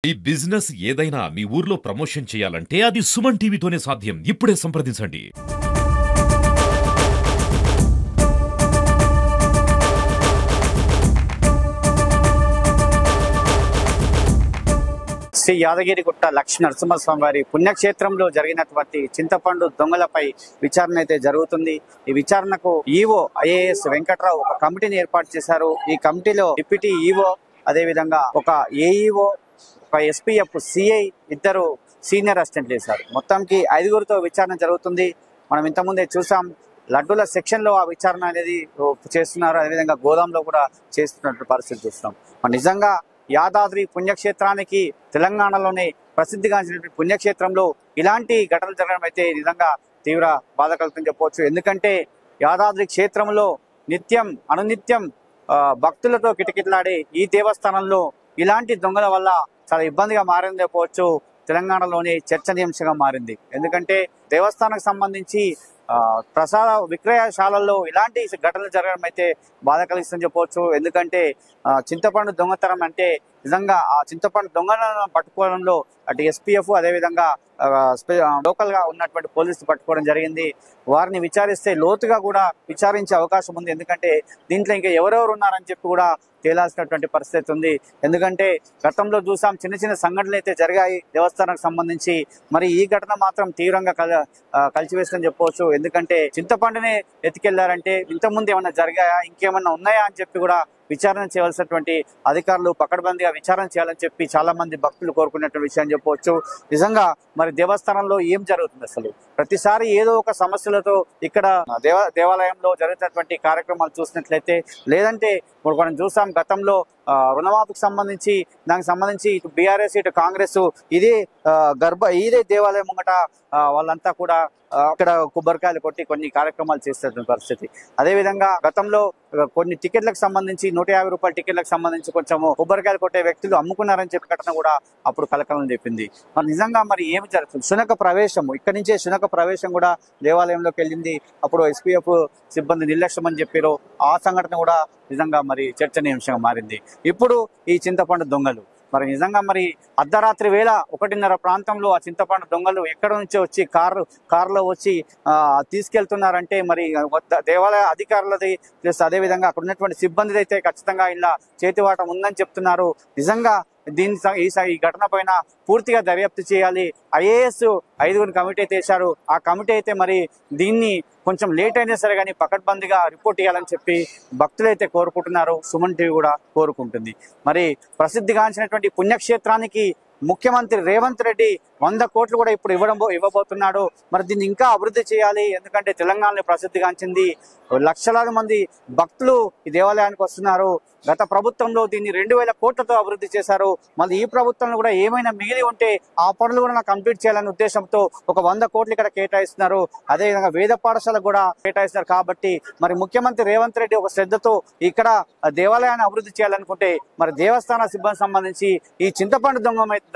ఈ బిజినెస్ ఏదైనా మీ ఊర్లో ప్రమోషన్ చేయాలంటే అది సుమన్ టీవీతోనే సాధ్యం. ఇప్పుడే సంప్రదించండి. శ్రీ యాదగిరిగుట్ట లక్ష్మీ నరసింహస్వామి వారి పుణ్యక్షేత్రంలో జరిగినటువంటి చింతపండు దొంగలపై విచారణ అయితే జరుగుతుంది. ఈ విచారణకు ఈవో ఐఏఎస్ వెంకట్రావు ఒక కమిటీని ఏర్పాటు చేశారు. ఈ కమిటీలో డిప్యూటీ ఈవో, అదేవిధంగా ఒక ఏఈఓ, ఒక ఎస్పీఎఫ్ సిఐ, ఇద్దరు సీనియర్ అసిస్టెంట్లు చేశారు. మొత్తానికి 5గురితో విచారణ జరుగుతుంది. మనం ఇంతకుముందే చూసాం, లడ్డూల సెక్షన్ లో ఆ విచారణ అనేది చేస్తున్నారు. అదేవిధంగా గోదాంలో కూడా చేస్తున్నట్టు పరిస్థితి చూస్తున్నాం. నిజంగా యాదాద్రి పుణ్యక్షేత్రానికి తెలంగాణలోనే ప్రసిద్ధిగాంచినటువంటి పుణ్యక్షేత్రంలో ఇలాంటి ఘటనలు జరగడం అయితే నిజంగా తీవ్ర బాధ కలుగుతుందని చెప్పవచ్చు. ఎందుకంటే యాదాద్రి క్షేత్రంలో నిత్యం అనునిత్యం భక్తులతో కిటకిటలాడే ఈ దేవస్థానంలో ఇలాంటి దొంగల వల్ల చాలా ఇబ్బందిగా మారింది చెప్పవచ్చు. తెలంగాణలోనే చర్చనీయాంశంగా మారింది. ఎందుకంటే దేవస్థానానికి సంబంధించి ప్రసాద విక్రయశాలల్లో ఇలాంటి ఘటనలు జరగడం అయితే బాధ కలిగిస్తుందని చెప్పవచ్చు. ఎందుకంటే చింతపండు దొంగతనం అంటే నిజంగా ఆ చింతపండు దొంగలను పట్టుకోవడంలో అటు ఎస్పీఎఫ్, అదేవిధంగా లోకల్ గా ఉన్నటువంటి పోలీసులు పట్టుకోవడం జరిగింది. వారిని విచారిస్తే లోతుగా కూడా విచారించే అవకాశం ఉంది. ఎందుకంటే దీంట్లో ఇంకా ఎవరెవరు ఉన్నారని చెప్పి కూడా తేలాల్సినటువంటి పరిస్థితి ఉంది. ఎందుకంటే గతంలో చూసాం, చిన్న చిన్న సంఘటనలు అయితే జరిగాయి దేవస్థానానికి సంబంధించి. మరి ఈ ఘటన మాత్రం తీవ్రంగా కలిసివేస్తుందని చెప్పవచ్చు. ఎందుకంటే చింతపండునే ఎత్తుకెళ్లారంటే ఇంతకుముందు ఏమైనా జరిగాయా, ఇంకేమన్నా ఉన్నాయా అని చెప్పి కూడా విచారణ చేయవలసినటువంటి అధికారులు పకడ్బందీగా విచారణ చేయాలని చెప్పి చాలా మంది భక్తులు కోరుకున్నటువంటి విషయం చెప్పవచ్చు. నిజంగా మరి దేవస్థానంలో ఏం జరుగుతుంది అసలు? ప్రతిసారి ఏదో ఒక సమస్యలతో ఇక్కడ దేవాలయంలో జరుగుతున్నటువంటి కార్యక్రమాలు చూసినట్లయితే, లేదంటే మనం చూసాం గతంలో రుణమాఫీకి సంబంధించి దానికి సంబంధించి ఇటు బీఆర్ఎస్ ఇటు కాంగ్రెస్ ఇదే దేవాలయం ముంగట వాళ్ళంతా కూడా అక్కడ కొబ్బరికాయలు కొట్టి కొన్ని కార్యక్రమాలు చేస్తున్న పరిస్థితి. అదేవిధంగా గతంలో కొన్ని టికెట్లకు సంబంధించి 150 రూపాయల టికెట్లకు సంబంధించి కొంచెము కొబ్బరికాయలు కొట్టే వ్యక్తులు అమ్ముకున్నారని చెప్పి ఘటన కూడా అప్పుడు కలకలం చెప్పింది. మరి నిజంగా మరి ఏమి జరుగుతుంది? శునక ప్రవేశము, ఇక్కడి నుంచే శునక ప్రవేశం కూడా దేవాలయంలోకి వెళ్ళింది. అప్పుడు ఎస్పీఎఫ్ సిబ్బంది నిర్లక్ష్యం అని చెప్పారు. ఆ సంఘటన కూడా నిజంగా మరి చర్చనీయాంశంగా మారింది. ఇప్పుడు ఈ చింతపండు దొంగలు మరి నిజంగా మరి అర్ధరాత్రి వేళ 1:30 ప్రాంతంలో ఆ చింతపండు దొంగలు ఎక్కడ నుంచో వచ్చి కారులో వచ్చి తీసుకెళ్తున్నారంటే మరి దేవాలయ అధికారులది ప్లస్ అదేవిధంగా అక్కడ ఉన్నటువంటి సిబ్బంది అయితే ఖచ్చితంగా ఇలా చేతివాటం ఉందని చెప్తున్నారు. నిజంగా ఈ ఘటన పైన పూర్తిగా దర్యాప్తు చేయాలి. ఐఏఎస్ 5గురి కమిటీ అయితే వేశారు. ఆ కమిటీ అయితే మరి దీన్ని కొంచెం లేట్ అయినా సరే కానీ పకడ్బందీగా రిపోర్ట్ ఇవ్వాలని చెప్పి భక్తులు అయితే కోరుకుంటున్నారు. సుమన్ టీవీ కూడా కోరుకుంటుంది. మరి ప్రసిద్ధిగాంచినటువంటి పుణ్యక్షేత్రానికి ముఖ్యమంత్రి రేవంత్ రెడ్డి 100 కోట్లు కూడా ఇప్పుడు ఇవ్వబోతున్నాడు. మరి దీన్ని ఇంకా అభివృద్ధి చేయాలి. ఎందుకంటే తెలంగాణలో ప్రసిద్ధిగాంచింది. లక్షలాది మంది భక్తులు ఈ దేవాలయానికి వస్తున్నారు. గత ప్రభుత్వంలో దీన్ని 2000 కోట్లతో అభివృద్ధి చేశారు. మళ్ళీ ఈ ప్రభుత్వంలో కూడా ఏమైనా మిగిలి ఉంటే ఆ పనులు కూడా కంప్లీట్ చేయాలనే ఉద్దేశంతో ఒక 100 కోట్లు ఇక్కడ కేటాయిస్తున్నారు. అదేవిధంగా వేద పాఠశాలకు కూడా కేటాయిస్తున్నారు. కాబట్టి మరి ముఖ్యమంత్రి రేవంత్ రెడ్డి ఒక శ్రద్ధతో ఇక్కడ దేవాలయాన్ని అభివృద్ధి చేయాలనుకుంటే మరి దేవస్థాన సిబ్బంది సంబంధించి ఈ చింతపండు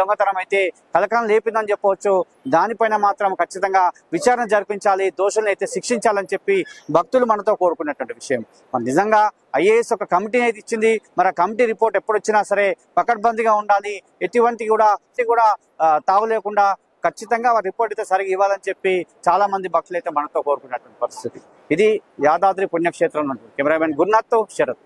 దొంగతనం అయితే కలకలం లేపిందని చెప్పవచ్చు. దానిపైన మాత్రం ఖచ్చితంగా విచారణ జరిపించాలి, దోషులను అయితే శిక్షించాలని చెప్పి భక్తులు మనతో కోరుకున్నటువంటి విషయం. మరి నిజంగా ఐఏఎస్ ఒక కమిటీని అయితే ఇచ్చింది. మరి ఆ కమిటీ రిపోర్ట్ ఎప్పుడు వచ్చినా సరే పకడ్బందీగా ఉండాలి. ఎటువంటి కూడా తావు లేకుండా ఖచ్చితంగా రిపోర్ట్ అయితే సరిగా ఇవ్వాలని చెప్పి చాలా మంది భక్తులు అయితే మనతో కోరుకున్నటువంటి పరిస్థితి. ఇది యాదాద్రి పుణ్యక్షేత్రం. కెమెరామెన్ గురునాథ్తో శరత్.